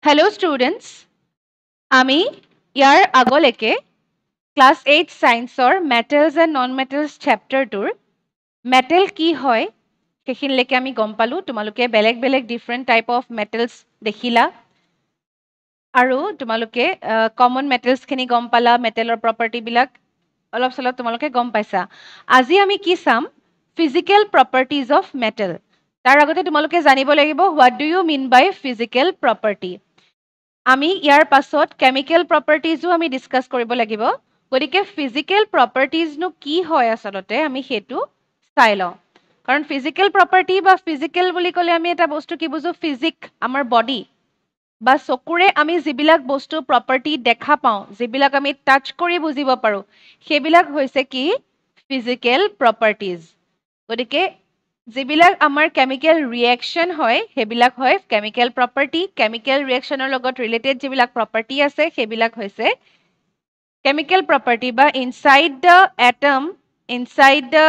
Hello students, আমি ইয়াৰ আগলৈকে ক্লাছ 8 সায়েন্সৰ মেটেলছ এণ্ড নন মেটেলছ চেপ্টাৰটোৰ মেটেল কি হয় সেইখিনিলৈকে আমি গম পালোঁ তোমালোকে বেলেগ বেলেগ ডিফাৰেণ্ট টাইপ অফ মেটেলছ দেখিলা আৰু তোমালোকে কমন মেটেলছখিনি গম পালা মেটেলৰ প্ৰপাৰ্টিবিলাক অলপ চলপ তোমালোকে গম পাইছা আজি আমি কি চাম ফিজিকেল প্ৰপাৰ্টিজ অফ মেটেল তাৰ আগতে তোমালোকে জানিব লাগিব what do you mean by physical property আমি ইয়াৰ পাছত কেমিকেল প্ৰপাৰ্টিজো আমি ডিছকাছ কৰিব লাগিব গতিকে ফিজিকেল প্ৰপাৰ্টিজনো কি হয় আচলতে আমি সেইটো চাই লওঁ কাৰণ ফিজিকেল প্ৰপাৰ্টি বা ফিজিকেল বুলি ক'লে আমি এটা বস্তু কি বুজো ফিজিক আমাৰ বডি বা চকুৰে আমি যিবিলাক বস্তু প্ৰপাৰ্টি দেখা পাওঁ যিবিলাক আমি টাচ কৰি বুজিব পাৰোঁ সেইবিলাক হৈছে কি ফিজিকেল প্ৰপাৰ্টিজ গতিকে যিবিলাক আমাৰ কেমিকেল ৰিয়েকশ্যন হয় সেইবিলাক হয় কেমিকেল প্ৰপাৰ্টি কেমিকেল ৰিয়েকশ্যনৰ লগত ৰিলেটেড যিবিলাক প্ৰপাৰ্টি আছে সেইবিলাক হৈছে কেমিকেল প্ৰপাৰ্টি বা inside the atom inside the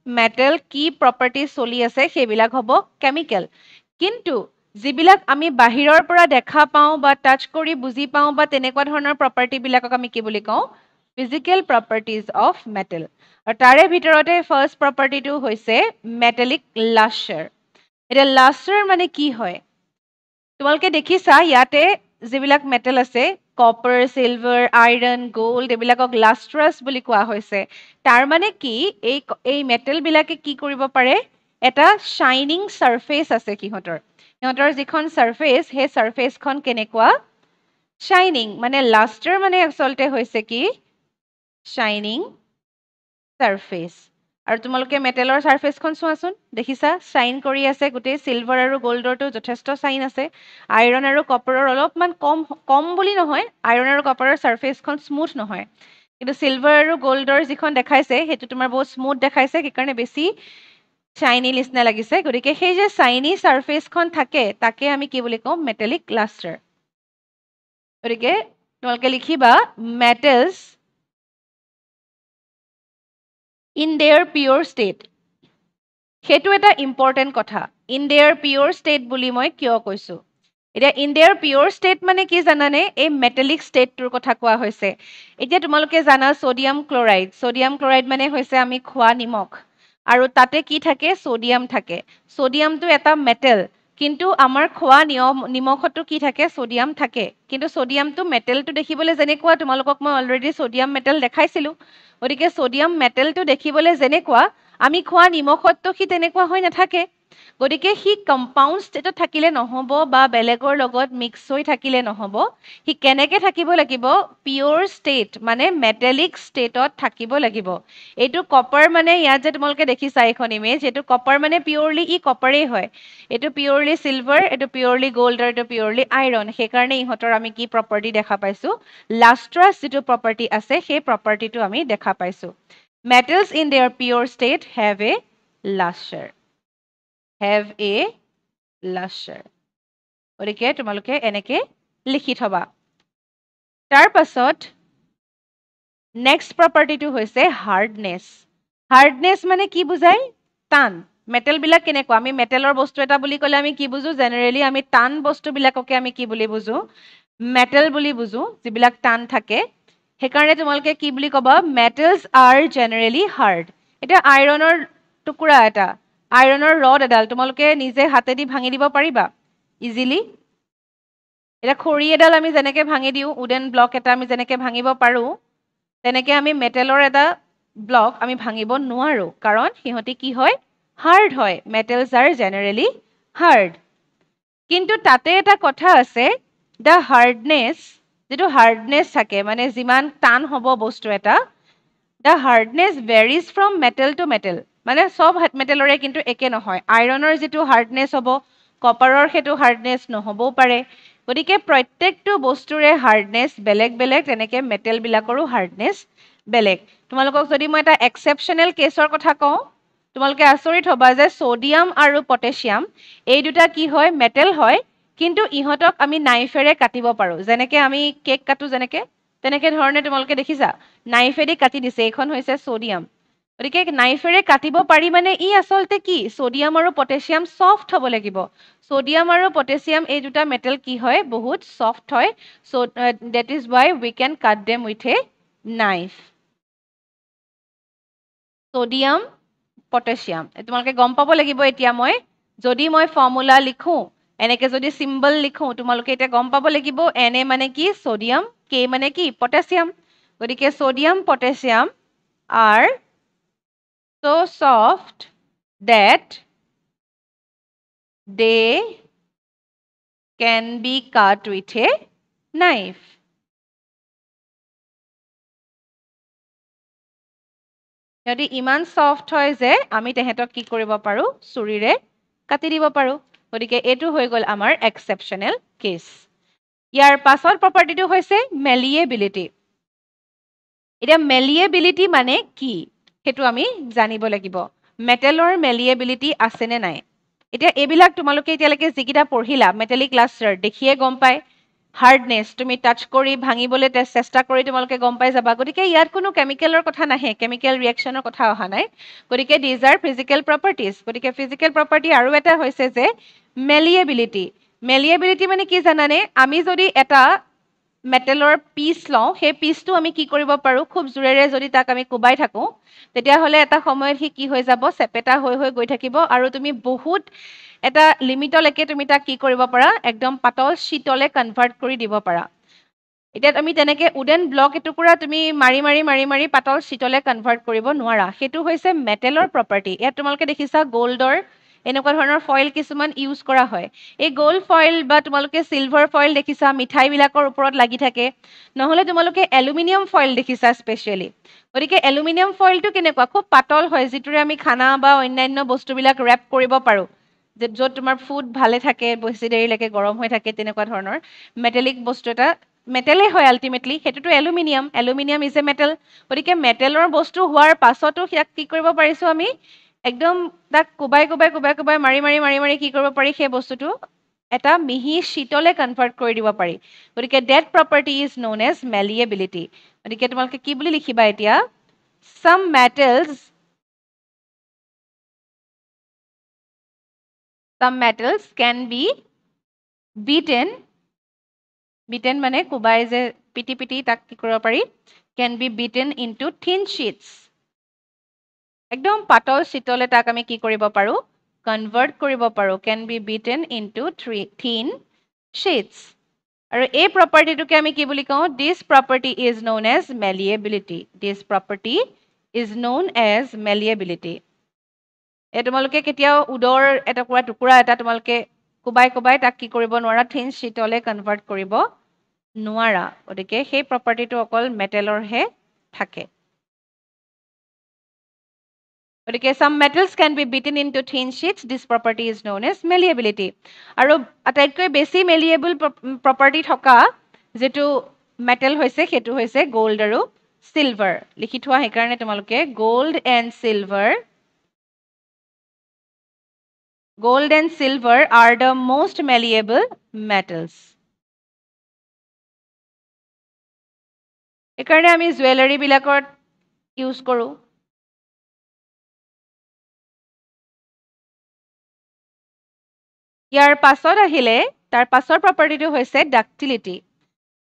metal কি প্ৰপাৰ্টি চলি আছে সেইবিলাক হ'ব কেমিকেল কিন্তু যিবিলাক আমি বাহিৰৰ পৰা দেখা পাওঁ বা টাচ কৰি বুজি পাওঁ বা তেনেকুৱা ধৰণৰ প্ৰপাৰ্টিবিলাকক আমি কি বুলি কওঁ ফিজিকেল প্ৰপাৰ্টিজ অফ মেটেল আৰু তাৰে ভিতৰতে ফাৰ্ষ্ট প্ৰপাৰ্টিটো হৈছে মেটেলিক লাষ্টাৰ এতিয়া লাষ্টাৰ মানে কি হয় তোমালোকে দেখিছা ইয়াতে যিবিলাক মেটেল আছে কপাৰ চিলভাৰ আইৰণ গোল্ড এইবিলাকক লাষ্ট্ৰাছ বুলি কোৱা হৈছে তাৰ মানে কি এই মেটেলবিলাকে কি কৰিব পাৰে এটা শ্বাইনিং ছাৰফেচ আছে সিহঁতৰ যিখন ছাৰফেচ সেই ছাৰফেচখন কেনেকুৱা শ্বাইনিং মানে লাষ্টাৰ মানে আচলতে হৈছে কি শ্বাইনিং ছাৰফেচ আৰু তোমালোকে মেটেলৰ ছাৰফেচখন চোৱাচোন দেখিছা শ্বাইন কৰি আছে গোটেই চিলভাৰ আৰু গ'ল্ডৰটো যথেষ্ট শ্বাইন আছে আইৰণ আৰু কপাৰৰ অলপমান কম বুলি নহয় আইৰণ আৰু কপাৰৰ ছাৰফেচখন স্মুথ নহয় কিন্তু চিলভাৰ আৰু গ'ল্ডৰ যিখন দেখাইছে সেইটো তোমাৰ বহুত স্মুথ দেখাইছে সেইকাৰণে বেছি শ্বাইনি নিচিনা লাগিছে গতিকে সেই যে শ্বাইনি ছাৰফেচখন থাকে তাকে আমি কি বুলি কওঁ মেটেলিক লাষ্টাৰ গতিকে তোমালোকে লিখিবা metals in their pure state সেইটো এটা ইম্পৰ্টেণ্ট কথা ইন দেয়াৰ পিয়ৰ ষ্টেট বুলি মই কিয় কৈছোঁ এতিয়া ইন দেয়াৰ পিয়ৰ ষ্টেট মানে কি জানানে এই মেটেলিক ষ্টেটটোৰ কথা কোৱা হৈছে এতিয়া তোমালোকে জানা ছ'ডিয়াম ক্লৰাইড মানে হৈছে আমি খোৱা নিমখ আৰু তাতে কি থাকে ছ'ডিয়াম থাকে ছ'ডিয়ামটো এটা মেটেল কিন্তু আমাৰ খোৱা নিমখতো কি থাকে ছ'ডিয়াম থাকে কিন্তু ছ'ডিয়ামটো মেটেলটো দেখিবলৈ যেনেকুৱা তোমালোকক মই অলৰেডি ছ'ডিয়াম মেটেল দেখাইছিলোঁ গতিকে ছ'ডিয়াম মেটেলটো দেখিবলৈ যেনেকুৱা আমি খোৱা নিমখততো সি তেনেকুৱা হৈ নাথাকে গতিকে সি কম্পাউণ্ড ষ্টেটত থাকিলে নহ'ব বা বেলেগৰ লগত মিক্স হৈ থাকিলে নহ'ব সি কেনেকৈ থাকিব লাগিব পিয়ৰ ষ্টেট মানে মেটেলিক ষ্টেটত থাকিব লাগিব এইটো কপাৰ মানে ইয়াত যে তোমালোকে দেখিছা এইখন ইমেজ এইটো কপাৰ মানে পিয়ৰলি ই কপাৰেই হয় এইটো পিয়ৰলি চিলভাৰ এইটো পিয়ৰলি গ'ল্ড আৰু এইটো পিয়ৰলি আইৰণ সেইকাৰণে ইহঁতৰ আমি কি প্ৰপাৰ্টি দেখা পাইছোঁ লাষ্ট্ৰাছ যিটো প্ৰপাৰ্টি আছে সেই প্ৰপাৰ্টিটো আমি দেখা পাইছোঁ metals in their pure state have a luster গতিকে তোমালোকে এনেকে লিখি থবা তাৰ পাছত নেক্সট প্ৰপাৰ্টিটো হৈছে হাৰ্ডনেছ মানে কি বুজায় টান মেটেলবিলাক কেনেকুৱা আমি মেটেলৰ বস্তু এটা বুলি ক'লে আমি কি বুজো জেনেৰেলি আমি টান বস্তুবিলাককে আমি কি বুলি বুজো মেটেল বুলি বুজো যিবিলাক টান থাকে সেইকাৰণে তোমালোকে কি বুলি ক'বা মেটেলছ আৰ জেনেৰেলি হাৰ্ড এতিয়া আইৰণৰ টুকুৰা এটা আইৰণৰ ৰড এডাল তোমালোকে নিজে হাতেদি ভাঙি দিব পাৰিবা ইজিলি এতিয়া খৰি এডাল আমি যেনেকৈ ভাঙি দিওঁ উডেন ব্লক এটা আমি যেনেকৈ ভাঙিব পাৰোঁ তেনেকৈ আমি মেটেলৰ এটা ব্লক আমি ভাঙিব নোৱাৰোঁ কাৰণ সিহঁতি কি হয় হাৰ্ড হয় মেটেলছ আৰ জেনেৰেলি হাৰ্ড কিন্তু তাতে এটা কথা আছে দ্য হাৰ্ডনেছ যিটো হাৰ্ডনেছ থাকে মানে যিমান টান হ'ব বস্তু এটা the hardness varies from metal to metal মানে চব মেটেলৰে কিন্তু একে নহয় আইৰণৰ যিটো হাৰ্ডনেছ হ'ব কপাৰৰ সেইটো হাৰ্ডনেছ নহ'বও পাৰে গতিকে প্ৰত্যেকটো বস্তুৰে হাৰ্ডনেছ বেলেগ বেলেগ তেনেকৈ মেটেলবিলাকৰো হাৰ্ডনেছ বেলেগ তোমালোকক যদি মই এটা এক্সেপশ্যনেল কেছৰ কথা কওঁ তোমালোকে আচৰিত হ'বা যে ছ'ডিয়াম আৰু পটেছিয়াম এই দুটা কি হয় মেটেল হয় কিন্তু ইহঁতক আমি নাইফেৰে কাটিব পাৰোঁ যেনেকৈ আমি কেক কাটো তেনেকৈ ধৰণে তোমালোকে দেখিছা নাইফেদি কাটি দিছে এইখন হৈছে ছ'ডিয়াম গতিকে নাইফেৰে কাটিব পাৰি মানে ই আচলতে কি সোডিয়াম আৰু পটাছিয়াম সফট হ'ব লাগিব সোডিয়াম আৰু পটাছিয়াম এই দুটা মেটেল কি হয় বহুত সফট হয় so that is why we can cut them with a knife sodium potassium তোমালোকে গম পাব লাগিব এতিয়া মই যদি মই ফৰ্মুলা লিখো এনেকে যদি সিম্বল লিখো তোমালোকে এতিয়া গম পাব লাগিব Na মানে কি সোডিয়াম K মানে কি পটাছিয়াম গতিকে sodium potassium are so soft that they can be cut with a knife. যদি ইমান সফট হয় যে আমি তেহেতক কি কৰিব পাৰো ছুৰীৰে কাটি দিব পাৰো গতিকে এইটো হৈ গ'ল আমাৰ এক্সেপশ্যনেল কেছ ইয়াৰ পাছৰ প্ৰপাৰ্টিটো হৈছে মেলিয়েবিলিটি এতিয়া মেলিয়েবিলিটি মানে কি সেইটো আমি জানিব লাগিব মেটেলৰ মেলিয়েবিলিটি আছে নে নাই এতিয়া এইবিলাক তোমালোকে এতিয়ালৈকে যিকেইটা পঢ়িলা মেটেলিক লাষ্টাৰ দেখিয়ে গম পায় হাৰ্ডনেছ তুমি টাচ কৰি ভাঙিবলৈ চেষ্টা কৰি তোমালোকে গম পাই যাবা গতিকে ইয়াত কোনো কেমিকেলৰ কথা নাহে কেমিকেল ৰিয়েকশ্যনৰ কথা অহা নাই গতিকে দিজ আৰ ফিজিকেল প্ৰপাৰ্টিজ গতিকে ফিজিকেল প্ৰপাৰ্টি আৰু এটা হৈছে যে মেলিয়েবিলিটি মেলিয়েবিলিটি মানে কি জানানে আমি যদি এটা মেটেলৰ পিচ লওঁ সেই পিচটো আমি কি কৰিব পাৰোঁ খুব জোৰেৰে যদি তাক আমি কোবাই থাকোঁ তেতিয়াহ'লে এটা সময়ত সি কি হৈ যাব চেপেটা হৈ গৈ থাকিব আৰু তুমি বহুত এটা লিমিটলৈকে তুমি তাক কি কৰিব পাৰা একদম পাতল শীতলে কনভাৰ্ট কৰি দিব পাৰা এতিয়া আমি তেনেকে উডেন ব্লক এটুকুৰা তুমি মাৰি মাৰি মাৰি মাৰি পাতল শীতলে কনভাৰ্ট কৰিব নোৱাৰা সেইটো হৈছে মেটেলৰ প্ৰপাৰ্টি ইয়াত তোমালোকে দেখিছা গ'ল্ডৰ এনেকুৱা ধৰণৰ ফইল কিছুমান ইউজ কৰা হয় এই গ'ল্ড ফইল বা তোমালোকে চিলভাৰ ফইল দেখিছা মিঠাইবিলাকৰ ওপৰত লাগি থাকে নহ'লে তোমালোকে এলুমিনিয়াম ফইল দেখিছা স্পেচিয়েলি গতিকে এলুমিনিয়াম ফইলটো কেনেকুৱা খুব পাতল হয় যিটোৰে আমি খানা বা অন্যান্য বস্তুবিলাক ৰেপ কৰিব পাৰোঁ য'ত তোমাৰ ফুড ভালে থাকে বেছি দেৰিলৈকে গৰম হৈ থাকে তেনেকুৱা ধৰণৰ মেটেলিক বস্তু এটা মেটেলেই হয় আল্টিমেটলি সেইটোতো এলুমিনিয়াম ইজ এ মেটেল গতিকে মেটেলৰ বস্তু হোৱাৰ পাছতো ইয়াক কি কৰিব পাৰিছোঁ আমি একদম তাক কোবাই কোবাই কোবাই কোবাই মাৰি মাৰি মাৰি মাৰি কি কৰিব পাৰি সেই বস্তুটো এটা মিহি শীতলে কনভাৰ্ট কৰি দিব পাৰি গতিকে that property is known as malleability গতিকে তোমালোকে কি বুলি লিখিবা এতিয়া some metals can be beaten মানে কোবাই যে পিটি পিটি তাক কি কৰিব পাৰি can be beaten into thin sheets একদম পাতল শীতলে তাক আমি কি কৰিব পাৰো কনভাৰ্ট কৰিব পাৰো can be beaten into thin sheets আৰু এই প্ৰপাৰ্টিটোকে আমি কি বুলি কওঁ this property is known as malleability এই তোমালোকে কেতিয়াও উডৰ টুকুৰা এটা তোমালোকে কোবাই কোবাই তাক কি কৰিব নোৱাৰা থিন শীতলে কনভাৰ্ট কৰিব নোৱাৰা গতিকে সেই প্ৰপাৰ্টিটো অকল মেটেলৰহে থাকে গতিকে some metals can be beaten into thin sheets this property is known as malleability আৰু আটাইতকৈ বেছি malleable property থকা যেটো মেটেল হৈছে সেইটো হৈছে গোল্ড আৰু সিলভাৰ লিখি থোৱা সেইকাৰণে তোমালোকে gold and silver are the most malleable metals এইকাৰণে আমি জুৱেলাৰী বিলাকত ইউজ কৰোঁ ইয়াৰ পাছত আহিলে তাৰ পাছৰ প্ৰপাৰ্টিটো হৈছে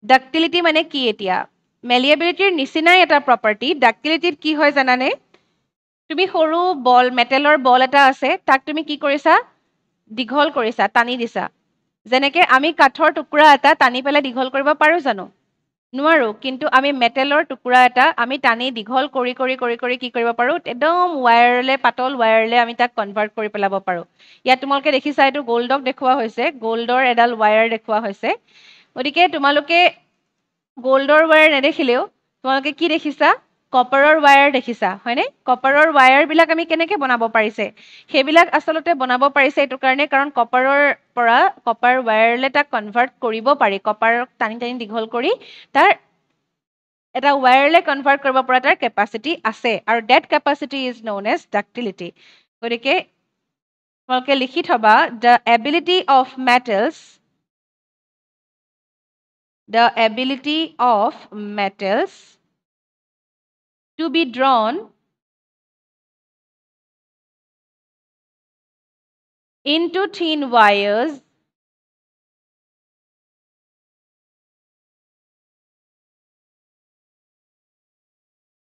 ডাক্টিলিটি মানে কি এতিয়া মেলিয়েবিলিটিৰ নিচিনাই এটা প্ৰপাৰ্টি ডাক্টিলিটিত কি হয় জানানে তুমি সৰু মেটেলৰ বল এটা আছে তাক তুমি কি কৰিছা দীঘল কৰিছা টানি দিছা যেনেকে আমি কাঠৰ টুকুৰা এটা টানি পেলাই দীঘল কৰিব পাৰো জানো নোৱাৰো কিন্তু আমি মেটেলৰ টুকুৰা এটা আমি টানি দীঘল কৰি কৰি কৰি কৰি কি কৰিব পাৰো একদম ৱায়াৰলে পাতল ৱায়াৰলে আমি তাক কনভাৰ্ট কৰি পেলাব পাৰো ইয়াত তোমালোকে দেখিছা এইটো গোল্ডক দেখুওৱা হৈছে গোল্ডৰ এডাল ৱায়াৰ দেখুওৱা হৈছে গতিকে তোমালোকে গোল্ডৰ ৱায়াৰ নেদেখিলেও তোমালোকে কি দেখিছা কপাৰৰ ৱায়াৰ দেখিছা হয়নে কপাৰৰ ৱায়াৰবিলাক আমি কেনেকৈ বনাব পাৰিছে সেইবিলাক আচলতে বনাব পাৰিছে এইটো কাৰণে কাৰণ কপাৰৰ পৰা কপাৰ ৱায়াৰলে তাক কনভাৰ্ট কৰিব পাৰি কপাৰক টানি টানি দীঘল কৰি তাৰ এটা ৱায়াৰলে কনভাৰ্ট কৰিব পৰা তাৰ কেপাচিটি আছে আৰু that capacity is known as ductility গতিকে তোমালোকে লিখি থবা the ability of metals to be drawn into thin wires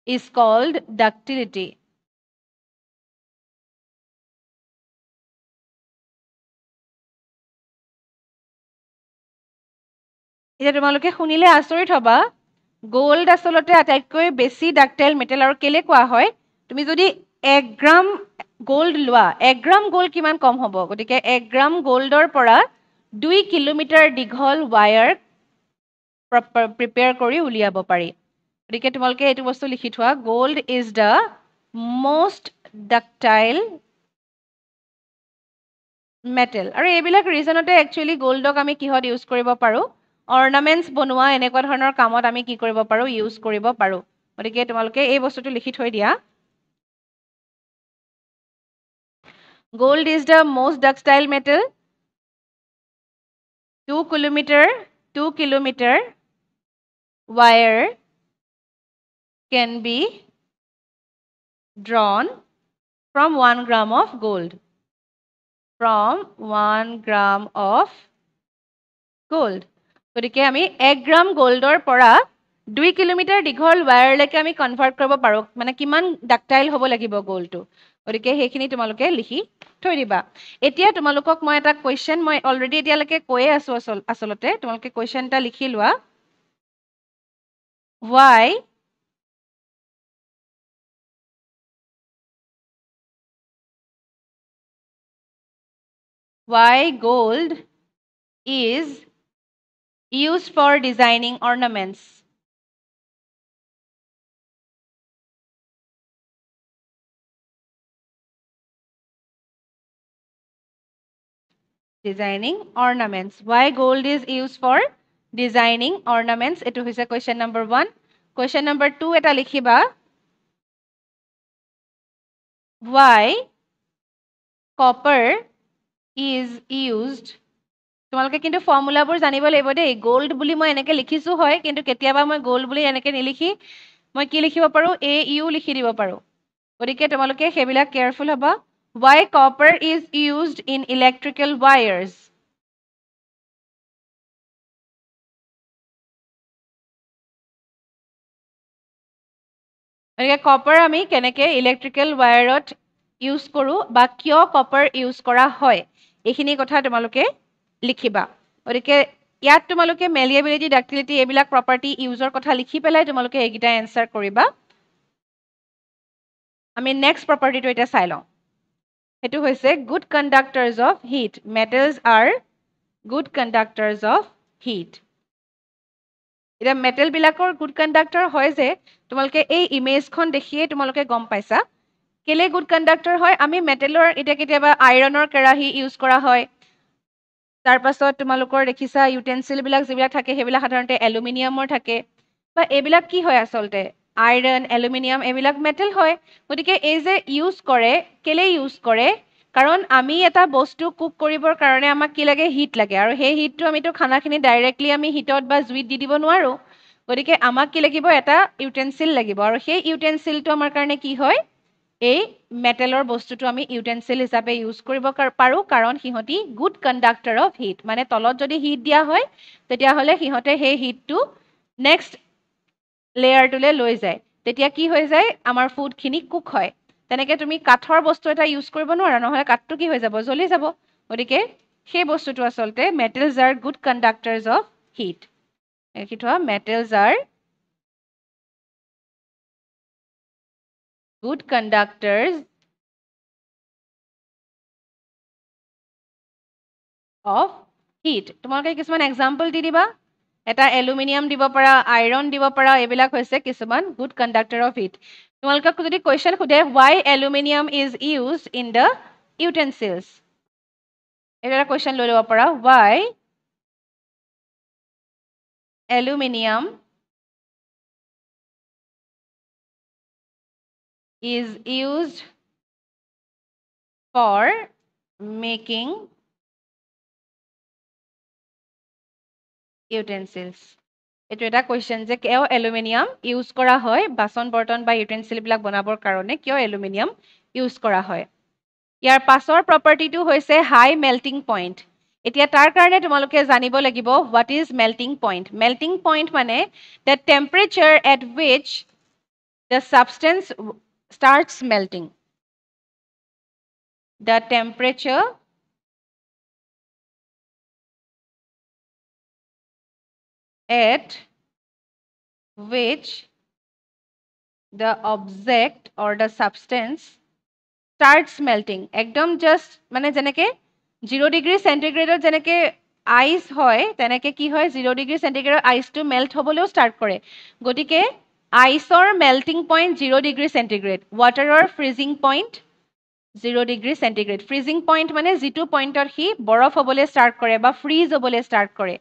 is called ductility. এতিয়া তোমালোকে শুনিলে আচৰিত হবা গোল্ড আসলতে আটাইতকৈ বেছি ডাক্টাইল মেটেল আৰু কেলে কোৱা হয় তুমি যদি 1 গ্ৰাম গোল্ড লোৱা 1 গ্ৰাম গোল্ড কিমান কম হ'ব গতিকে 1 গ্ৰাম গোল্ডৰ পৰা 2 কিলোমিটাৰ দীঘল ৱায়াৰ প্ৰিপেয়াৰ কৰি উলিয়াব পাৰি গতিকে তোমালোকে এইটো বস্তু লিখি থোৱা gold is the most ductile metal আৰু এইবিলাক ৰিজনতে একচুৱেলি গোল্ডক আমি কিহত ইউজ কৰিব পাৰো অৰ্নামেণ্টছ বনোৱা এনেকুৱা ধৰণৰ কামত আমি কি কৰিব পাৰো ইউজ কৰিব পাৰো গতিকে তোমালোকে এই বস্তুটো লিখি থৈ দিয়া gold is the most ductile metal 2 kilometer wire can be drawn from 1 gram of gold from 1 gram of gold গতিকে আমি 1 গ্ৰাম গোল্ডৰ পৰা 2 কিলোমিটাৰ দীঘল ৱায়াৰলৈকে আমি কনভাৰ্ট কৰিব পাৰো মানে কিমান ডাক্টাইল হ'ব লাগিব গোল্ডটো গতিকে সেইখিনি তোমালোকে লিখি থৈ দিবা এতিয়া তোমালোকক মই এটা কোৱেশ্চন মই অলৰেডি এতিয়ালৈকে কৈয়ে আছো আচলতে তোমালোকে কোৱেশ্চন এটা লিখি লোৱা why gold is used for designing ornaments designing ornaments why gold is used for designing ornaments etu hoise question number 1 question number 2 eta likhiba why copper is used তোমালোকে কিন্তু ফৰ্মুলাবোৰ জানিব লাগিব দেই গোল্ড বুলি মই এনেকৈ লিখিছো হয় কিন্তু কেতিয়াবা মই গোল্ড বুলি এনেকৈ নিলিখি মই কি লিখিব পাৰো এ ইউ লিখি দিব পাৰো গতিকে তোমালোকে সেইবিলাক কেয়াৰফুল হ'বা why copper is used in electrical wires গতিকে কপাৰ আমি কেনেকৈ ইলেক্ট্ৰিকেল ৱায়াৰত ইউজ কৰোঁ বা কিয় কপাৰ ইউজ কৰা হয় এইখিনি কথা তোমালোকে লিখিবা গতিকে ইয়াত তোমালোকে মেলিয়েবিলিটি ডাক্টিলিটি এইবিলাক প্ৰপাৰ্টি ইউজৰ কথা লিখি পেলাই তোমালোকে এইকেইটা এনচাৰ কৰিবা আমি নেক্সট প্ৰপাৰ্টিটো এতিয়া চাই লওঁ সেইটো হৈছে good conductors of heat metals are good conductors of heat এতিয়া মেটেলবিলাকৰ গুড কণ্ডাক্টৰ হয় যে তোমালোকে এই ইমেজখন দেখিয়ে তোমালোকে গম পাইছা কেলে গুড কণ্ডাক্টৰ হয় আমি মেটেলৰ এতিয়া কেতিয়াবা আইৰণৰ কেৰাহী ইউজ কৰা হয় তাৰপাছত তোমালোকৰ দেখিছা ইউটেনচিলবিলাক যিবিলাক থাকে সেইবিলাক সাধাৰণতে এলুমিনিয়ামৰ থাকে বা এইবিলাক কি হয় আচলতে আইৰণ এলুমিনিয়াম এইবিলাক মেটেল হয় গতিকে এই যে ইউজ কৰে কেলে ইউজ কৰে কাৰণ আমি এটা বস্তু কুক কৰিবৰ কাৰণে আমাক কি লাগে হিট লাগে আৰু সেই হিটটো আমিতো খানাখিনি ডাইৰেক্টলি আমি হিটত বা জুইত দি দিব নোৱাৰো গতিকে আমাক কি লাগিব এটা ইউটেনচিল লাগিব আৰু সেই ইউটেনচিলটো আমাৰ কাৰণে কি হয় এই মেটেলৰ বস্তুটো আমি ইউটেনচিল হিচাপে ইউজ কৰিব পাৰো কাৰণ সিহঁতি গুড কণ্ডাক্টৰ অফ হিট মানে তলত যদি হিট দিয়া হয় তেতিয়াহ'লে সিহঁতে সেই হিটটো নেক্সট লেয়াৰটোলৈ লৈ যায় তেতিয়া কি হৈ যায় আমাৰ ফুডখিনি কুক হয় তেনেকৈ তুমি কাঠৰ বস্তু এটা ইউজ কৰিব নোৱাৰা নহ'লে কাঠটো কি হৈ যাব জ্বলি যাব গতিকে সেই বস্তুটো আচলতে metals are good conductors of heat লিখি থোৱা metals are good conductors of heat তোমালোকে কিছুমান এক্সাম্পল দি দিবা এটা এলুমিনিয়াম দিব পাৰা আইৰণ দিব পাৰা এইবিলাক হৈছে কিছুমান গুড কণ্ডাক্টৰ অফ হিট তোমালোকক যদি কুৱেশ্যন সোধে why aluminum is used in the utensils এটা কুৱেশ্যন লৈ ল'ব পাৰা why aluminum is used for making utensils এইটো এটা কুৱেশ্যন যে কিয় এলুমিনিয়াম ইউজ কৰা হয় বাচন বৰ্তন বা ইউটেনচিলবিলাক বনাবৰ কাৰণে কিয় এলুমিনিয়াম ইউজ কৰা হয় ইয়াৰ পাছৰ প্ৰপাৰ্টিটো হৈছে হাই মেল্টিং পইণ্ট এতিয়া তাৰ কাৰণে তোমালোকে জানিব লাগিব what is melting point melting point মানে the temperature at which the substance starts melting the temperature at which the object or the substance starts melting একদম জাস্ট মানে যেনেকে 0 ডিগ্ৰী সেন্টিগ্ৰেডত যেনেকে আইস হয় তেনেকে কি হয় 0 ডিগ্ৰী সেন্টিগ্ৰেডত আইসটো মেল্ট হ'বলৈও ষ্টাৰ্ট কৰে গতিকে আইসৰ মেল্টিং পইণ্ট 0 ডিগ্ৰী সেন্টিগ্ৰেড ৱাটাৰৰ freezing point 0 degree centigrade freezing point মানে যিটো পইণ্টত সি বৰফ হ'বলৈ ষ্টাৰ্ট কৰে বা ফ্ৰিজ হ'বলৈ ষ্টাৰ্ট কৰে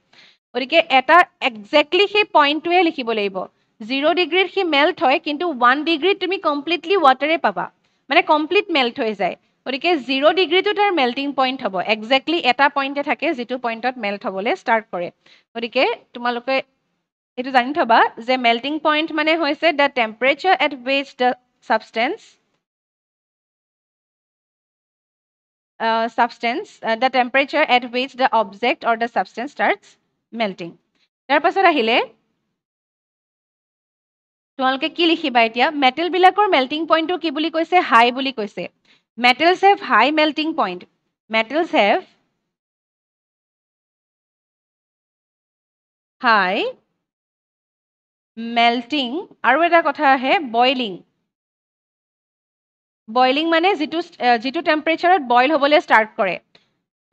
গতিকে এটা এক্সেক্টলি সেই পইণ্টটোৱে লিখিব লাগিব 0 ডিগ্ৰীত সি মেল্ট হয় কিন্তু 1 ডিগ্ৰীত তুমি কমপ্লিটলি ৱাটাৰে পাবা মানে কমপ্লিট মেল্ট হৈ যায় গতিকে 0 ডিগ্ৰীটো তাৰ মেল্টিং পইণ্ট হ'ব এক্সেক্টলি এটা পইণ্টে থাকে যিটো পইণ্টত মেল্ট হ'বলৈ ষ্টাৰ্ট কৰে গতিকে তোমালোকে এইটো জানি থবা যে মেল্টিং পইণ্ট মানে হৈছে the temperature at which the substance the temperature at which the object or the substance starts melting তাৰ পাছত আহিলে তোমালোকে কি লিখিবা এতিয়া মেটেল বিলাকৰ মেল্টিং পইণ্টটো কি বুলি কৈছে হাই বুলি কৈছে metals have high melting point metals have high melting আৰু এটা কথা আহে বইলিং মানে যিটো টেম্পাৰেচাৰত বইল হ'বলৈ ষ্টাৰ্ট কৰে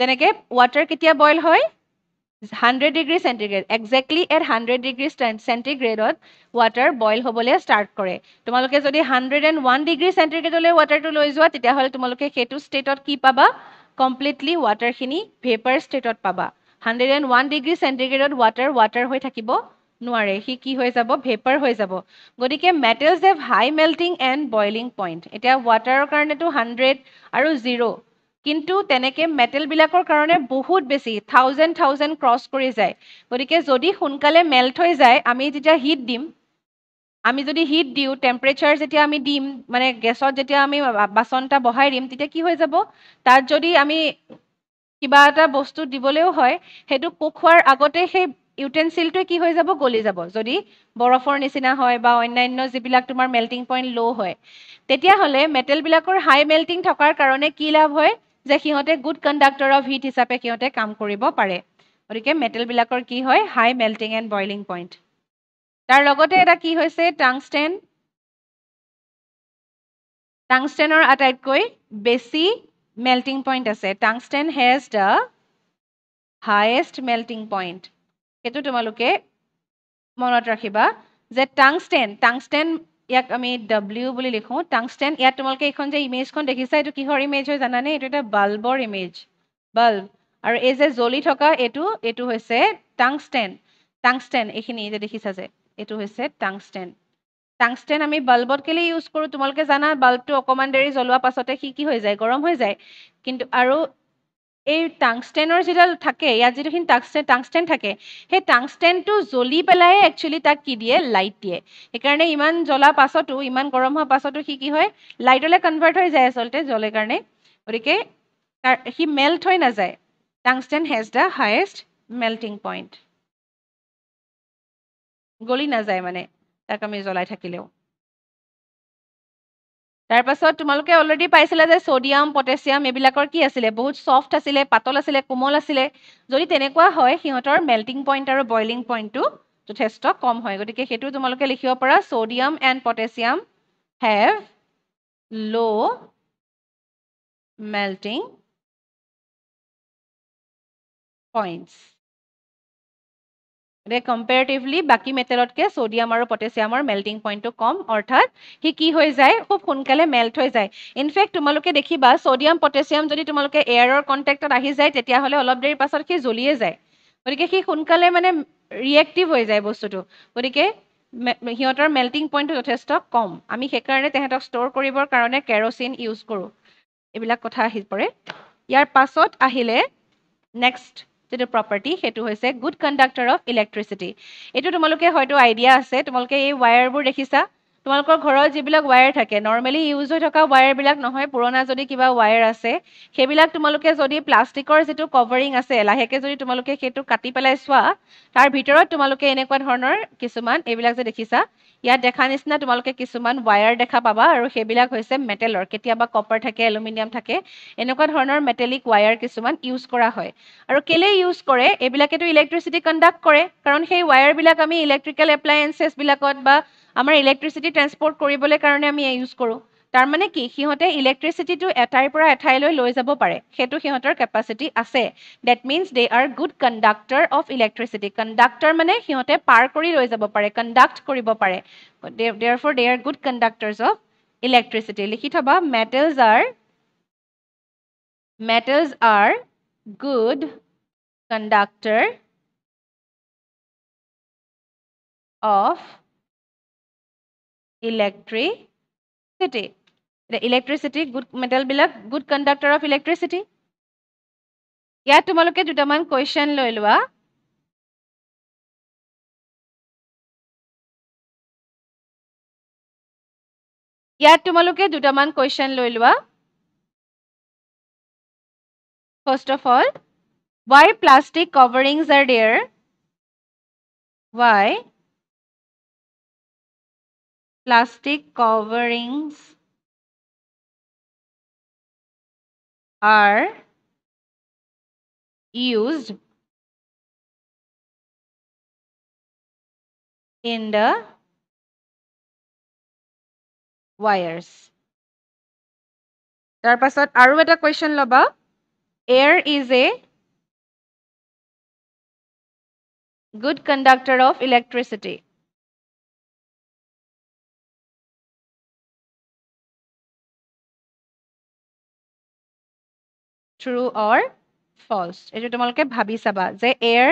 যেনেকে ৱাটাৰ কেতিয়া বইল হয় 100 degree centigrade exactly at 100 degree সেন্টিগ্ৰেডত ৱাটাৰ বইল হ'বলৈ ষ্টাৰ্ট কৰে তোমালোকে যদি 101 ডিগ্ৰী সেন্টিগ্ৰেডলৈ ৱাটাৰটো লৈ যোৱা তেতিয়াহ'লে তোমালোকে সেইটো ষ্টেটত কি পাবা কমপ্লিটলি ৱাটাৰখিনি ভেপাৰ ষ্টেটত পাবা 101 ডিগ্ৰী সেন্টিগ্ৰেডত ৱাটাৰ হৈ থাকিব নোৱাৰে সি কি হৈ যাব ভেপাৰ হৈ যাব গতিকে metals have high melting and boiling point এতিয়া ৱাটাৰৰ কাৰণেতো 100 আৰু 0 কিন্তু তেনেকে মেটেল বিলাকৰ কাৰণে বহুত বেছি 1000 ক্ৰছ কৰি যায় গতিকে যদি সোনকালে মেল্ট হৈ যায় আমি যেতিয়া হিট দিম আমি যদি হিট দিওঁ টেম্পাৰেচাৰ যেতিয়া আমি দিম মানে গেছত যেতিয়া আমি বাচনটা বহাই দিম তেতিয়া কি হৈ যাব তাত যদি আমি কিবা এটা বস্তু দিবলৈও হয় সেইটো কুক হোৱাৰ আগতে সেই ইউটেনচিলটোৱে কি হৈ যাব গলি যাব যদি বৰফৰ নিচিনা হয় বা অন্যান্য যিবিলাক তোমাৰ মেল্টিং পইণ্ট ল' হয় তেতিয়াহ'লে মেটেলবিলাকৰ হাই মেল্টিং থকাৰ কাৰণে কি লাভ হয় যে সিহঁতে গুড কণ্ডাক্টৰ অফ হিট হিচাপে সিহঁতে কাম কৰিব পাৰে গতিকে মেটেলবিলাকৰ কি হয় হাই মেল্টিং এণ্ড বইলিং পইণ্ট তাৰ লগতে এটা কি হৈছে টাংষ্টেনৰ আটাইতকৈ বেছি মেল্টিং পইণ্ট আছে tungsten has the highest melting point সেইটো তোমালোকে মনত ৰাখিবা যে টাংষ্টেন ইয়াক আমি W বুলি লিখোঁ টাংষ্টেন ইয়াত তোমালোকে এইখন যে ইমেজখন দেখিছা এইটো কিহৰ ইমেজ হয় জানানে এইটো এটা বাল্বৰ ইমেজ বাল্ব আৰু এই যে জ্বলি থকা এইটো হৈছে টাংষ্টেন এইখিনি যে দেখিছা যে এইটো হৈছে টাংষ্টেন আমি বাল্বত কেলে ইউজ কৰোঁ তোমালোকে জানা বাল্বটো অকণমান দেৰি জ্বলোৱা পাছতে সি কি হৈ যায় গৰম হৈ যায় কিন্তু আৰু এই টাংষ্টেনৰ যিডাল থাকে ইয়াত যিটোখিনি টাংষ্টেন থাকে সেই টাংষ্টেনটো জ্বলি পেলাই একচুৱেলি তাক কি দিয়ে লাইট দিয়ে সেইকাৰণে ইমান জ্বলা পাছতো ইমান গৰম হোৱা পাছতো সি কি হয় লাইটলৈ কনভাৰ্ট হৈ যায় আচলতে জ্বলে কাৰণে গতিকে সি মেল্ট হৈ নাযায় tungsten has the highest melting point গলি নাযায় মানে তাক আমি জ্বলাই থাকিলেও তাৰ পাছত তোমালোকে অলৰেডি পাইছিলা যে ছ'ডিয়াম পটেছিয়াম এইবিলাকৰ কি আছিলে বহুত ছফ্ট আছিলে পাতল আছিলে কোমল আছিলে যদি তেনেকুৱা হয় সিহঁতৰ মেল্টিং পইণ্ট আৰু বইলিং পইণ্টটো যথেষ্ট কম হয় গতিকে সেইটো তোমালোকে লিখিব পাৰা ছ'ডিয়াম এণ্ড পটেছিয়াম হেভ ল' মেল্টিং পইণ্টছ গতিকে কম্পেৰেটিভলি বাকী মেটেলতকৈ ছ'ডিয়াম আৰু পটেছিয়ামৰ মেল্টিং পইণ্টটো কম অৰ্থাৎ সি কি হৈ যায় খুব সোনকালে মেল্ট হৈ যায় ইনফেক্ট তোমালোকে দেখিবা ছ'ডিয়াম পটেছিয়াম যদি তোমালোকে এয়াৰৰ কণ্টেক্টত আহি যায় তেতিয়াহ'লে অলপ দেৰি পাছত সি জ্বলিয়ে যায় গতিকে সি সোনকালে মানে ৰিয়েক্টিভ হৈ যায় বস্তুটো গতিকে সিহঁতৰ মেল্টিং পইণ্টটো যথেষ্ট কম আমি সেইকাৰণে তেহেঁতক ষ্ট'ৰ কৰিবৰ কাৰণে কেৰচিন ইউজ কৰোঁ এইবিলাক কথা আহি পৰে ইয়াৰ পাছত আহিলে নেক্সট যিটো প্ৰপাৰ্টি সেইটো হৈছে গুড কণ্ডাক্টৰ অফ ইলেক্ট্ৰিচিটি এইটো তোমালোকে হয়তো আইডিয়া আছে তোমালোকে এই ৱায়াৰবোৰ দেখিছা তোমালোকৰ ঘৰত যিবিলাক ৱায়াৰ থাকে নৰ্মেলি ইউজ হৈ থকা ৱায়াৰবিলাক নহয় পুৰণা যদি কিবা ৱায়াৰ আছে সেইবিলাক তোমালোকে যদি প্লাষ্টিকৰ যিটো কভাৰিং আছে লাহেকে যদি তোমালোকে সেইটো কাটি পেলাই চোৱা তাৰ ভিতৰত তোমালোকে এনেকুৱা ধৰণৰ কিছুমান এইবিলাক যে দেখিছা ইয়াত দেখা নিচিনা তোমালোকে কিছুমান ৱায়াৰ দেখা পাবা আৰু সেইবিলাক হৈছে মেটেলৰ কেতিয়াবা কপাৰ থাকে এলুমিনিয়াম থাকে এনেকুৱা ধৰণৰ মেটেলিক ৱায়াৰ কিছুমান ইউজ কৰা হয় আৰু কেলে ইউজ কৰে এইবিলাকেতো ইলেক্ট্ৰিচিটি কণ্ডাক্ট কৰে কাৰণ সেই ৱায়াৰবিলাক আমি ইলেক্ট্ৰিকেল এপ্লায়েন্সেছবিলাকত বা আমাৰ ইলেক্ট্ৰিচিটি ট্ৰেন্সপৰ্ট কৰিবলৈ কাৰণে আমি ইউজ কৰোঁ তাৰ মানে কি সিহঁতে ইলেক্ট্ৰিচিটিটো এঠাইৰ পৰা এঠাইলৈ লৈ যাব পাৰে সেইটো সিহঁতৰ কেপাচিটি আছে that means they are good conductor of electricity conductor মানে সিহঁতে পাৰ কৰি লৈ যাব পাৰে কণ্ডাক্ট কৰিব পাৰে therefore they are good conductors of electricity লিখি থবা metals are good conductor of electricity electricity good metal বিলাক good conductor of electricity ইয়াত তোমালোকে দুটামান কোৱেশ্চন লৈ লোৱা first of all why plastic coverings are there why plastic coverings are used in the wires তাৰ পাছত আৰু এটা কোৱেশ্চন লবা air is a good conductor of electricity true or false এইটো তোমালোকে ভাবি চাবা যে air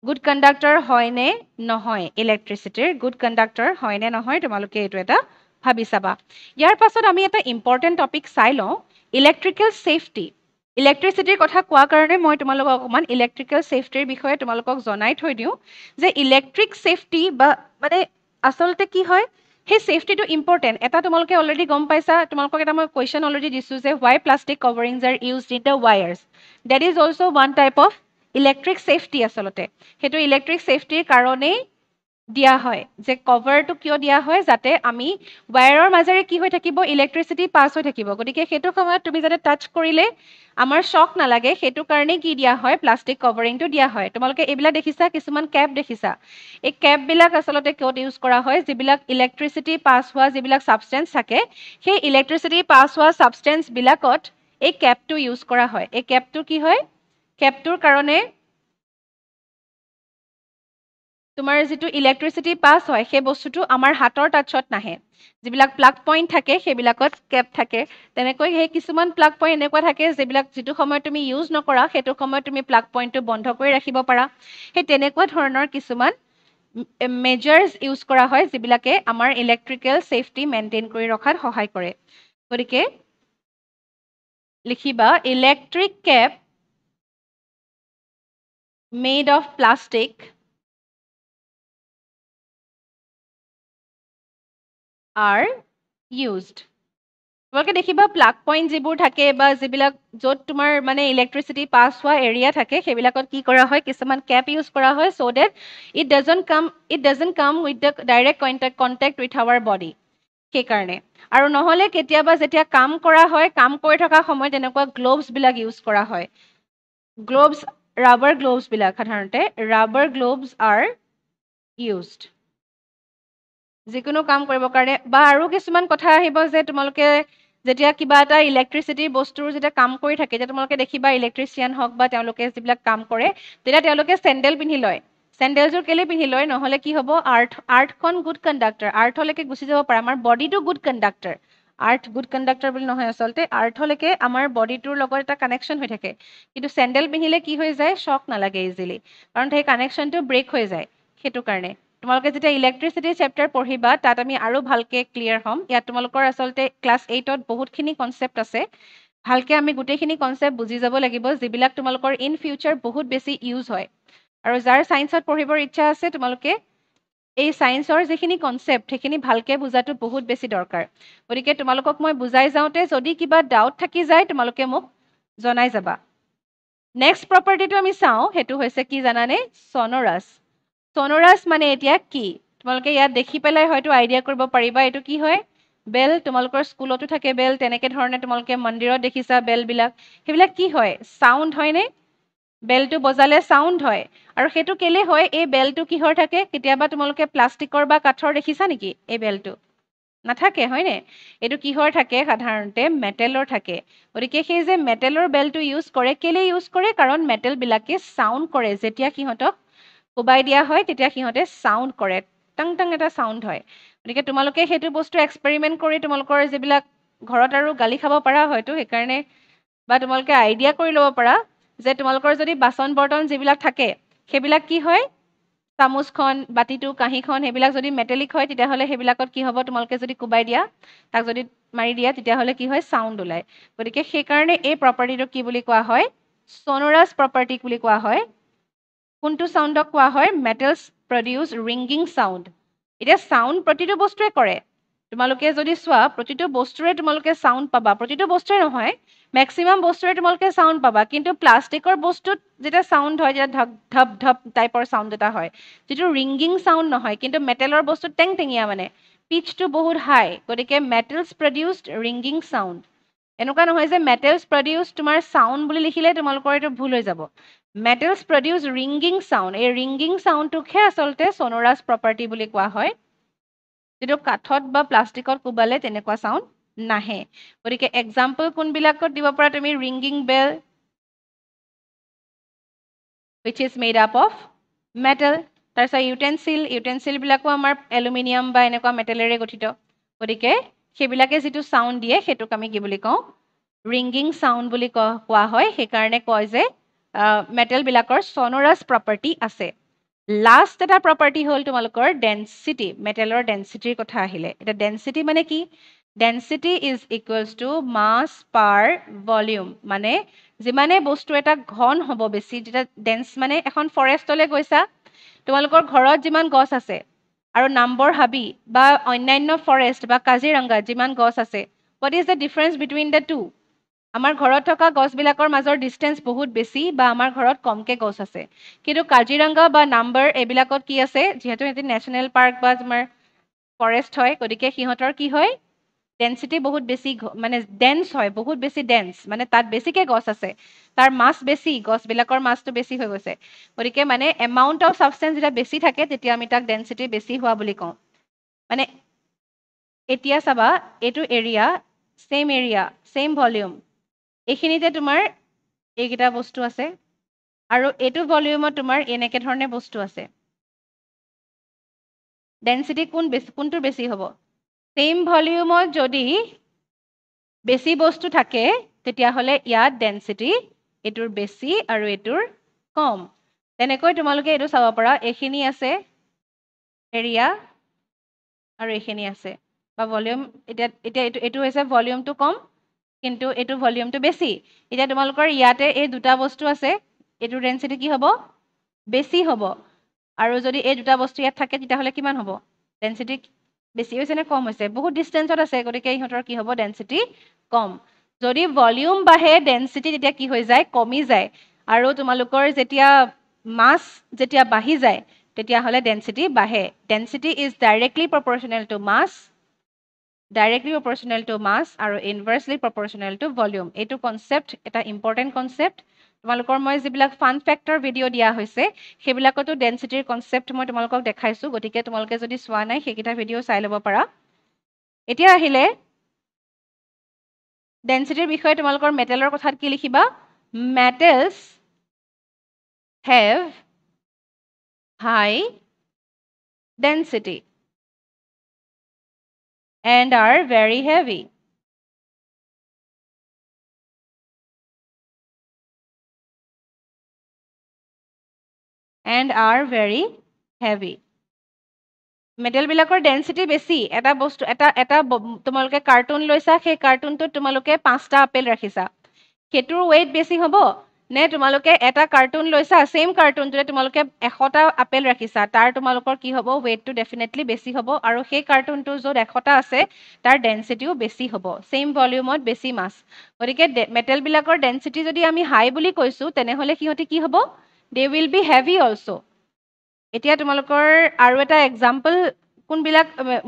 good conductor হয় নে নহয় ইলেক্ট্ৰিচিটিৰ good conductor হয় নে নহয় তোমালোকে এইটো এটা ভাবি চাবা ইয়াৰ পাছত আমি এটা ইম্পৰ্টেন্ট টপিক চাই লওঁ ইলেক্ট্ৰিকেল সেফটি ইলেক্ট্ৰিচিটিৰ কথা কোৱা কাৰণে মই তোমালোকক অকমান ইলেক্ট্ৰিকেল সেফটিৰ বিষয়ে তোমালোকক জনাই থৈ দিওঁ যে ইলেক্ট্ৰিক সেফটি বা মানে আসলতে কি হয় সেই সেফটিটো ইম্পৰ্টেন্ট এটা তোমালোকে অলৰেডি গম পাইছা তোমালোকক এটা মই কোৱেশ্চন অলৰেডি দিছো যে why plastic coverings are used in the wires that is also one type of electric safety আসলতে সেইটো ইলেক্ট্ৰিক সেফটিৰ কাৰণেই দিয়া হয় যে কভাৰটো কিয় দিয়া হয় যাতে আমি ৱায়াৰৰ মাজেৰে কি হৈ থাকিব ইলেক্ট্ৰিচিটি পাছ হৈ থাকিব গতিকে সেইটো সময়ত তুমি যাতে টাচ কৰিলে আমাৰ শক নালাগে সেইটো কাৰণে কি দিয়া হয় প্লাষ্টিক কভাৰিংটো দিয়া হয় তোমালোকে এইবিলাক দেখিছা কিছুমান কেপ দেখিছা এই কেপবিলাক আসলতে কিয় ইউজ কৰা হয় যিবিলাক ইলেক্ট্ৰিচিটি পাছ হোৱা যিবিলাক সাবষ্টেন্স থাকে সেই ইলেক্ট্ৰিচিটি পাছ হোৱা সাবষ্টেন্স বিলাকত এই কেপটো ইউজ কৰা হয় এই কেপটো কি হয় কেপটোৰ কাৰণে তোমাৰ যিটো ইলেক্ট্ৰিচিটি পাছ হয় সেই বস্তুটো আমাৰ হাতৰ টাচত নাহে যিবিলাক প্লাগ পইণ্ট থাকে সেইবিলাকত কেপ থাকে তেনেকৈ সেই কিছুমান প্লাগ পইণ্ট এনেকুৱা থাকে যিবিলাক যিটো সময়ত তুমি ইউজ নকৰা সেইটো সময়ত তুমি প্লাগ পইণ্টটো বন্ধ কৰি ৰাখিব পাৰা সেই তেনেকুৱা ধৰণৰ কিছুমান মেজাৰ্ছ ইউজ কৰা হয় যিবিলাকে আমাৰ ইলেক্ট্ৰিকেল সেফটি মেইনটেইন কৰি ৰখাত সহায় কৰে গতিকে লিখিবা electric cap made of plastic are used তোমালোকে দেখিবা প্লাগ পইণ্ট যিবোৰ থাকে বা যিবিলাক য'ত তোমাৰ মানে ইলেক্ট্ৰিচিটি পাছ হোৱা এৰিয়া থাকে সেইবিলাকত কি কৰা হয় কিছুমান কেপ ইউজ কৰা হয় so that it doesn't come with the direct contact with our body সেইকাৰণে আৰু নহ'লে কেতিয়াবা যেতিয়া কাম কৰা হয় কাম কৰি থকা সময়ত এনেকুৱা গ্লোভছ বিলাক ইউজ কৰা হয় গ্লোভছ ৰাবাৰ গ্লোভছ বিলাক সাধাৰণতে ৰাবাৰ গ্লোভছ আৰ ইউজড যিকোনো কাম কৰিবৰ কাৰণে বা আৰু কিছুমান কথা আহিব যে তোমালোকে যেতিয়া কিবা এটা ইলেক্ট্ৰিচিটি বস্তুৰ যেতিয়া কাম কৰি থাকে যেতিয়া তোমালোকে দেখিবা ইলেক্ট্ৰিচিয়ান হওক বা তেওঁলোকে যিবিলাক কাম কৰে তেতিয়া তেওঁলোকে চেণ্ডেল পিন্ধি লয় চেণ্ডেলযোৰ কেলে পিন্ধি লয় নহ'লে কি হ'ব আৰ্থখন গুড কণ্ডাক্টৰ আৰ্থলৈকে গুচি যাব পাৰে আমাৰ বডিটো গুড কণ্ডাক্টৰ আৰ্থ গুড কণ্ডাক্টৰ বুলি নহয় আচলতে আৰ্থলৈকে আমাৰ বডিটোৰ লগত এটা কানেকশ্যন হৈ থাকে কিন্তু চেণ্ডেল পিন্ধিলে কি হৈ যায় শ্বক নালাগে ইজিলি কাৰণ সেই কানেকশ্যনটো ব্ৰেক হৈ যায় সেইটো কাৰণে তোমালোকে যেতিয়া ইলেক্ট্ৰিচিটি চেপ্টাৰ পঢ়িবা তাত আমি আৰু ভালকে ক্লিয়াৰ হ'ম ইয়াত তোমালোকৰ আচলতে ক্লাছ 8ত বহুতখিনি কনচেপ্ট আছে ভালকে আমি গোটেইখিনি কনচেপ্ট বুজি যাব লাগিব যিবিলাক তোমালোকৰ ইন ফিউচাৰ বহুত বেছি ইউজ হয় আৰু যাৰ ছায়েন্সত পঢ়িবৰ ইচ্ছা আছে তোমালোকে এই সায়েন্সৰ যিখিনি কনসেপ্ট সেইখিনি ভালকে বুজাটো বহুত বেছি দৰকাৰ গতিকে তোমালোকক মই বুজাই যাওঁতে যদি কিবা ডাউট থাকি যায় তোমালোকে মোক জনাই যাবা নেক্সট প্ৰপাৰ্টিটো আমি চাওঁ সেইটো হৈছে কি জানানে সনোৰাছ সনোৰাছ মানে এতিয়া কি তোমালোকে ইয়াত দেখি পেলাই হয়তো আইডিয়া কৰিব পাৰিবা এইটো কি হয় বেল তোমালোকৰ স্কুলতো থাকে বেল তেনেকে ধৰণে তোমালোকে মন্দিৰত দেখিছা বেলবিলাক সেইবিলাক কি হয় সাউণ্ড হয়নে বেলটো বজালে সাউণ্ড হয় আৰু সেইটো কেলে হয় এই বেলটো কিহৰ থাকে কেতিয়াবা তোমালোকে প্লাষ্টিকৰ বা কাঠৰ দেখিছা নেকি এই বেলটো নাথাকে হয়নে এইটো কিহৰ থাকে সাধাৰণতে মেটেলৰ থাকে গতিকে সেই যে মেটেলৰ বেলটো ইউজ কৰে কেলে ইউজ কৰে কাৰণ মেটেলবিলাকে সাউণ্ড কৰে যেতিয়া সিহঁতক কোবাই দিয়া হয় তেতিয়া সিহঁতে সাউণ্ড কৰে টং টং এটা সাউণ্ড হয় গতিকে তোমালোকে সেইটো বস্তু এক্সপেৰিমেণ্ট কৰি তোমালোকৰ যিবিলাক ঘৰত আৰু গালি খাব পাৰা হয়তো সেইকাৰণে বা তোমালোকে আইডিয়া কৰি ল'ব পাৰা যে তোমালোকৰ যদি বাচন বৰ্তন যিবিলাক থাকে সেইবিলাক কি হয় চামুচখন বাতিটো কাঁহীখন সেইবিলাক যদি মেটেলিক হয় তেতিয়াহ'লে সেইবিলাকত কি হ'ব তোমালোকে যদি কোবাই দিয়া তাক যদি মাৰি দিয়া তেতিয়াহ'লে কি হয় সাউণ্ড ওলায় গতিকে সেইকাৰণে এই প্ৰপাৰ্টিটো কি বুলি কোৱা হয় সনোৰাছ প্ৰপাৰ্টি বুলি কোৱা হয় কোনটো সাউণ্ডক কোৱা হয় মেটেলছ প্ৰডিউচ ৰিংগিং সাউণ্ড এতিয়া সাউণ্ড প্ৰতিটো বস্তুৱে কৰে তোমালোকে যদি চোৱা প্ৰতিটো বস্তুৰে তোমালোকে সাউণ্ড পাবা প্ৰতিটো বস্তুৱে নহয় মেক্সিমাম বস্তুৰে তোমালোকে সাউণ্ড পাবা কিন্তু প্লাষ্টিকৰ বস্তুত যেতিয়া সাউণ্ড হয় যেতিয়া ধপ ধপ ধপ টাইপৰ সাউণ্ড এটা হয় যিটো ৰিংগিং সাউণ্ড নহয় কিন্তু মেটেলৰ বস্তু টেং টেঙীয়া মানে পিচটো বহুত হাই গতিকে মেটেলছ প্ৰডিউচড ৰিংগিং সাউণ্ড এনেকুৱা নহয় যে মেটেলছ প্ৰডিউচ তোমাৰ সাউণ্ড বুলি লিখিলে তোমালোকৰ এইটো ভুল হৈ যাব মেটেলছ প্ৰডিউচ ৰিংগিং সাউণ্ড এই ৰিংগিং সাউণ্ডটোকহে আচলতে সনোৰাছ প্ৰপাৰ্টি বুলি কোৱা হয় যিটো কাঠত বা প্লাষ্টিকত কোবালে তেনেকুৱা সাউণ্ড নাহে গতিকে এক্সাম্পল কোনবিলাকত দিব পাৰা তুমি ringing bell which is made up of metal তাৰপিছত ইউটেনচিলবিলাকো আমাৰ এলুমিনিয়াম বা এনেকুৱা মেটেলেৰে গঠিত গতিকে সেইবিলাকে যিটো সাউণ্ড দিয়ে সেইটোক আমি কি বুলি কওঁ ৰিংগিং সাউণ্ড বুলি কোৱা হয় সেইকাৰণে কয় যে মেটেলবিলাকৰ সনোৰাছ প্ৰপাৰ্টি আছে লাষ্ট এটা প্ৰপাৰ্টি হ'ল তোমালোকৰ ডেন্সিটি মেটেলৰ ডেন্সিটিৰ কথা আহিলে এতিয়া ডেন্সিটি মানে কি density is equals to mass per volume মানে যিমানে বস্তু এটা ঘন হ'ব বেছি যেতিয়া ডেন্স মানে এখন ফৰেষ্টলৈ গৈছা তোমালোকৰ ঘৰত যিমান গছ আছে আৰু নাম্বৰ হাবি বা অন্যান্য ফৰেষ্ট বা কাজিৰঙাত যিমান গছ আছে what is the difference between the two আমাৰ ঘৰত থকা গছবিলাকৰ মাজৰ ডিষ্টেঞ্চ বহুত বেছি বা আমাৰ ঘৰত কমকৈ গছ আছে কিন্তু কাজিৰঙা বা নাম্বৰ এইবিলাকত কি আছে যিহেতু সিহঁতি নেশ্যনেল পাৰ্ক বা তোমাৰ ফৰেষ্ট হয় গতিকে সিহঁতৰ কি হয় ডেন্সিটি বহুত বেছি মানে ডেন্স হয় বহুত বেছি ডেন্স মানে তাত বেছিকৈ গছ আছে তাৰ মাছ বেছি গছবিলাকৰ মাছটো বেছি হৈ গৈছে গতিকে মানে এমাউণ্ট অফ ছাবষ্টেঞ্চ যেতিয়া বেছি থাকে তেতিয়া আমি তাক ডেন্সিটি বেছি হোৱা বুলি কওঁ মানে এতিয়া চাবা এইটো এৰিয়া ছেইম ভলিউম এইখিনিতে তোমাৰ এইকেইটা বস্তু আছে আৰু এইটো ভলিউমত তোমাৰ এনেকৈ ধৰণে বস্তু আছে ডেন্সিটি কোনটো বেছি হ'ব ছেইম ভলিউমত যদি বেছি বস্তু থাকে তেতিয়াহ'লে ইয়াত ডেন্সিটি এইটোৰ বেছি আৰু এইটোৰ কম তেনেকৈ তোমালোকে এইটো চাব পাৰা এইখিনি আছে এৰিয়া আৰু এইখিনি আছে বা ভলিউম এতিয়া এইটো হৈছে ভলিউমটো কম কিন্তু এইটো ভলিউমটো বেছি এতিয়া তোমালোকৰ ইয়াতে এই দুটা বস্তু আছে এইটোৰ ডেন্সিটি কি হ'ব বেছি হ'ব আৰু যদি এই দুটা বস্তু ইয়াত থাকে তেতিয়াহ'লে কিমান হ'ব ডেন্সিটি বেছি হৈছে নে কম হৈছে বহুত ডিষ্টেঞ্চত আছে গতিকে ইহঁতৰ কি হ'ব ডেন্সিটি কম যদি ভলিউম বাঢ়ে ডেন্সিটি তেতিয়া কি হৈ যায় কমি যায় আৰু তোমালোকৰ যেতিয়া মাছ যেতিয়া বাঢ়ি যায় তেতিয়াহ'লে ডেন্সিটি বাঢ়ে density is directly proportional to mass আৰু ইনভাৰ্চলি প্ৰপৰ্চনেল টু ভলিউম এইটো কনচেপ্ট এটা ইম্পৰ্টেণ্ট কনচেপ্ট তোমালোকৰ মই যিবিলাক ফান ফেক্টৰ ভিডিঅ' দিয়া হৈছে সেইবিলাকতো ডেন্সিটিৰ কনচেপ্ট মই তোমালোকক দেখাইছোঁ গতিকে তোমালোকে যদি চোৱা নাই সেইকেইটা ভিডিঅ' চাই ল'ব পাৰা এতিয়া আহিলে ডেন্সিটিৰ বিষয়ে তোমালোকৰ মেটেলৰ কথাত কি লিখিবা metals have high density and are very heavy. And are very heavy. মেটেলবিলাকৰ ডেন্সিটি বেছি এটা বস্তু এটা তোমালোকে কাৰ্টুন লৈছা সেই কাৰ্টুনটোত তোমালোকে 5টা আপেল ৰাখিছা সেইটোৰ ৱেইট বেছি হ'ব নে তোমালোকে এটা কাৰ্টুন লৈছা সেম কাৰ্টুনটোতে তোমালোকে 100টা আপেল ৰাখিছা তাৰ তোমালোকৰ কি হ'ব ওয়েটটো ডেফিনেটলি বেছি হ'ব আৰু সেই কাৰ্টুনটো য'ত 100টা আছে তাৰ ডেন্সিটিও বেছি হ'ব সেম ভলিউমত বেছি মাছ গতিকে মেটেলবিলাকৰ ডেন্সিটি যদি আমি হাই বুলি কৈছো তেনেহ'লে সিহঁতে কি হ'ব they will be heavy also' এতিয়া তোমালোকৰ আৰু এটা এক্সাম্পল কোনবিলাক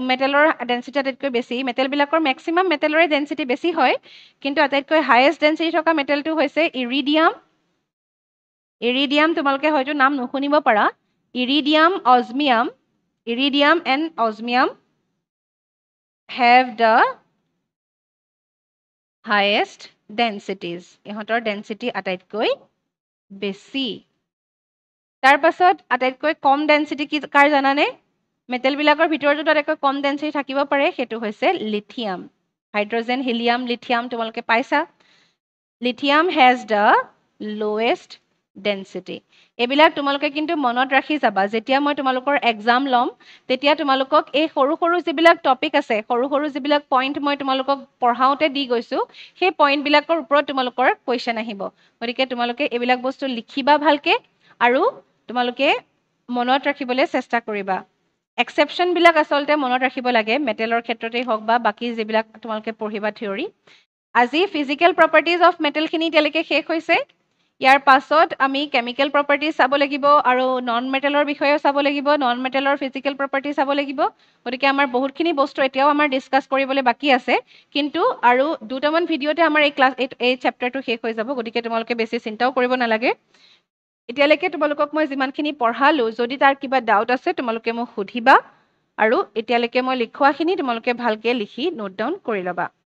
মেটেলৰ ডেন্সিটি আটাইতকৈ বেছি মেটেলবিলাকৰ মেক্সিমাম মেটেলৰে ডেন্সিটি বেছি হয় কিন্তু আটাইতকৈ হায়েষ্ট ডেন্সিটি থকা মেটেলটো হৈছে ইৰিডিয়াম তোমালোকে হয়তো নাম নুশুনিব পাৰা iridium and osmium have the highest densities ইহঁতৰ ডেন্সিটি আটাইতকৈ বেছি তাৰ পাছত আটাইতকৈ কম ডেন্সিটি কি কাৰ জানানে মেটেলবিলাকৰ ভিতৰত যদি আটাইতকৈ কম ডেন্সিটি থাকিব পাৰে সেইটো হৈছে লিথিয়াম হাইড্ৰজেন হিলিয়াম লিথিয়াম তোমালোকে পাইছা lithium has the lowest density এইবিলাক তোমালোকে কিন্তু মনত ৰাখি যাবা যেতিয়া মই তোমালোকৰ এক্সাম ল'ম তেতিয়া তোমালোকক এই সৰু সৰু যিবিলাক টপিক আছে সৰু সৰু যিবিলাক পইণ্ট মই তোমালোকক পঢ়াওঁতে দি গৈছো সেই পইণ্টবিলাকৰ ওপৰত তোমালোকৰ কুৱেশ্যন আহিব গতিকে তোমালোকে এইবিলাক বস্তু লিখিবা ভালকে আৰু তোমালোকে মনত ৰাখিবলৈ চেষ্টা কৰিবা এক্সেপশ্যনবিলাক আচলতে মনত ৰাখিব লাগে মেটেলৰ ক্ষেত্ৰতেই হওক বা বাকী যিবিলাক তোমালোকে পঢ়িবা থিয়ৰী আজি ফিজিকেল প্ৰপাৰ্টিজ অফ মেটেলখিনি এতিয়ালৈকে শেষ হৈছে ইয়াৰ পাছত আমি কেমিকেল প্ৰপাৰ্টিজ চাব লাগিব আৰু নন মেটেলৰ বিষয়েও চাব লাগিব নন মেটেলৰ ফিজিকেল প্ৰপাৰ্টি চাব লাগিব গতিকে আমাৰ বহুতখিনি বস্তু এতিয়াও আমাৰ ডিছকাছ কৰিবলৈ বাকী আছে কিন্তু আৰু দুটামান ভিডিঅ'তে আমাৰ এই চেপ্টাৰটো শেষ হৈ যাব গতিকে তোমালোকে বেছি চিন্তাও কৰিব নালাগে এতিয়ালৈকে তোমালোকক মই যিমানখিনি পঢ়ালো যদি তাৰ কিবা ডাউট আছে তোমালোকে মোক সুধিবা আৰু এতিয়ালৈকে মই লিখোৱাখিনি তোমালোকে ভালকৈ লিখি নোট ডাউন কৰি ল'বা